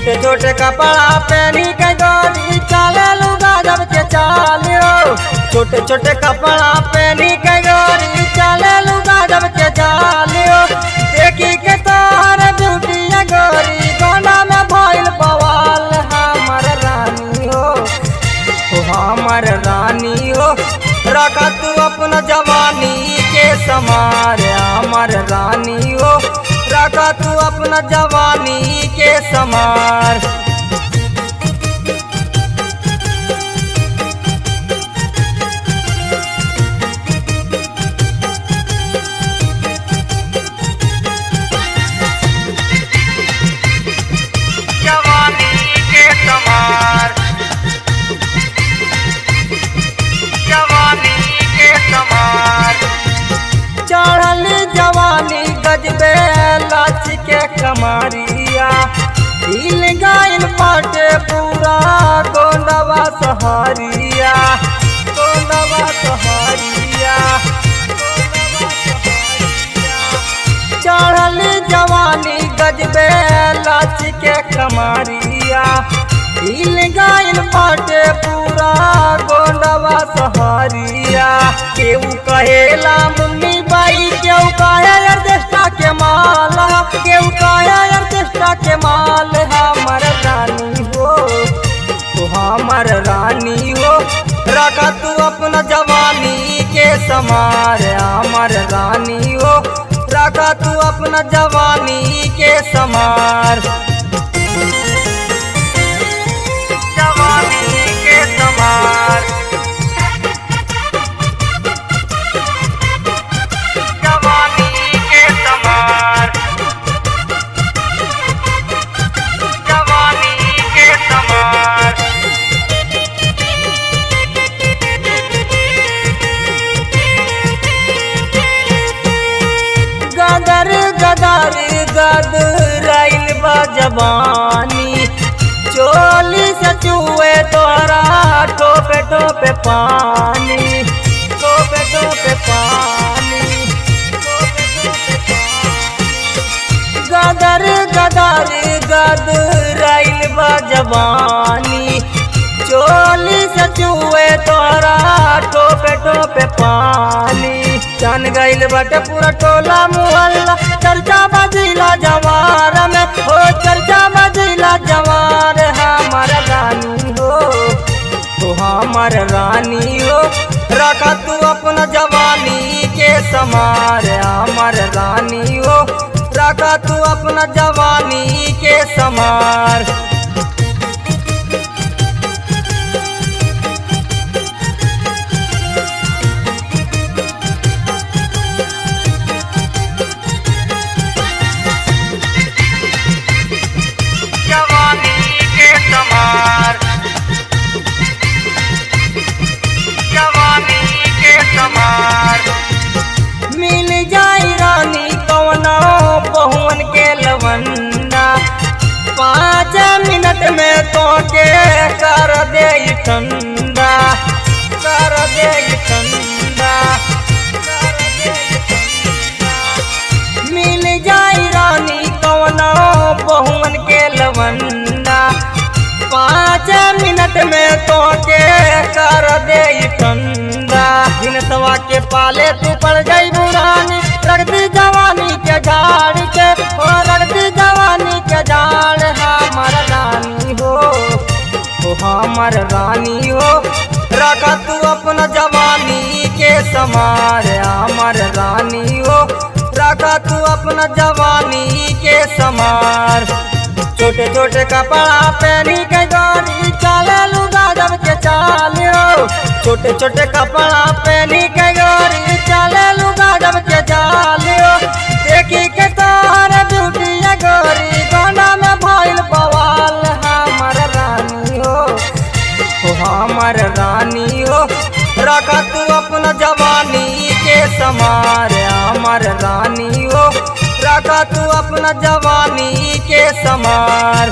छोटे छोटे कपड़ा पहनी के गोरी चाले लुगा जब के चालियो। छोटे छोटे कपड़ा पहनी के गोरी चाले लुगा जब के चालियो। देखी के तोहर ब्यूटी गोरी गोना में भइल बवाल। हमर रानी हो हमर रानी हो रखा तू अपना जवानी के समार। हमर रानी हो रखा तू अपना जवानी के समार। जवानी के समार जवानी के समार। चढ़ल जवानी गजबे लाच के कमारिया हिल गाइल पाटे पूरा गोंडवा सहारिया। गोंडवा सहारिया चढ़ल जवानी गजबे लाच के कमारिया हिल गाइल पाटे पूरा गोंडवा सहारिया। केहू कहेला मुन्नी बाई केहू कहे अर्केस्ट्रा के माल। केहू कहे अर्केस्ट्रा के माल। हमर रानी हो तो हमर रानी हो रखा तू अपना जवानी के समार। हमर रानी हो रखा तू अपना जवानी के समार। जवानी के समार जवानी के समार जवानी के समार। गदर गदर गदराइल बा जवानी चोली से चुए तोरा टोपे टोपे पानी। टोपे टोपे पानी गदर गदर गदराइल बा जवानी चोली से चुए तोरा टोपे टोपे पानी। जान गइल बाटे पूरा टोला मुहल्ला चर्चा बजिला जवार में हो। चर्चा बजिला जवार। हमर रानी हो तो हमर रानी हो रखा तू अपना जवानी के समार। हमर रानी हो रखा तू अपना जवानी के समार। जवानी के समार जवानी के समार। मिल जाई रानी कवना बहुवन के लवंदा 5 मिनट में तो के कर दे ठंडा। कर दे ठंडा मिल जाई रानी कवना बहुवन के लवंदा 5 मिनट में तो के कर दे ठंडा। दिन सवा के पाले तू पड़ गई बुरानी रखती जवानी के झाड़ के हो। रखती जवानी के झाड़। हमर रानी हो तो हमर रानी हो रखा तू अपना जवानी के समार। हमर रानी हो रखा तू अपना जवानी के समार। छोटे छोटे कपड़ा पहनी के गोरी चाले लुगा जब के चालियो। छोटे छोटे कपड़ा पहनी के गोरी चाले लुगा जब के चालियो। देखी के तोहर ब्यूटी गोरी गोना में भइल बवाल। हमर रानी हो तो हमर रानी हो रखा तू अपना जवानी के समार। हमर रानी हो रखा तू अपना जवानी के समार।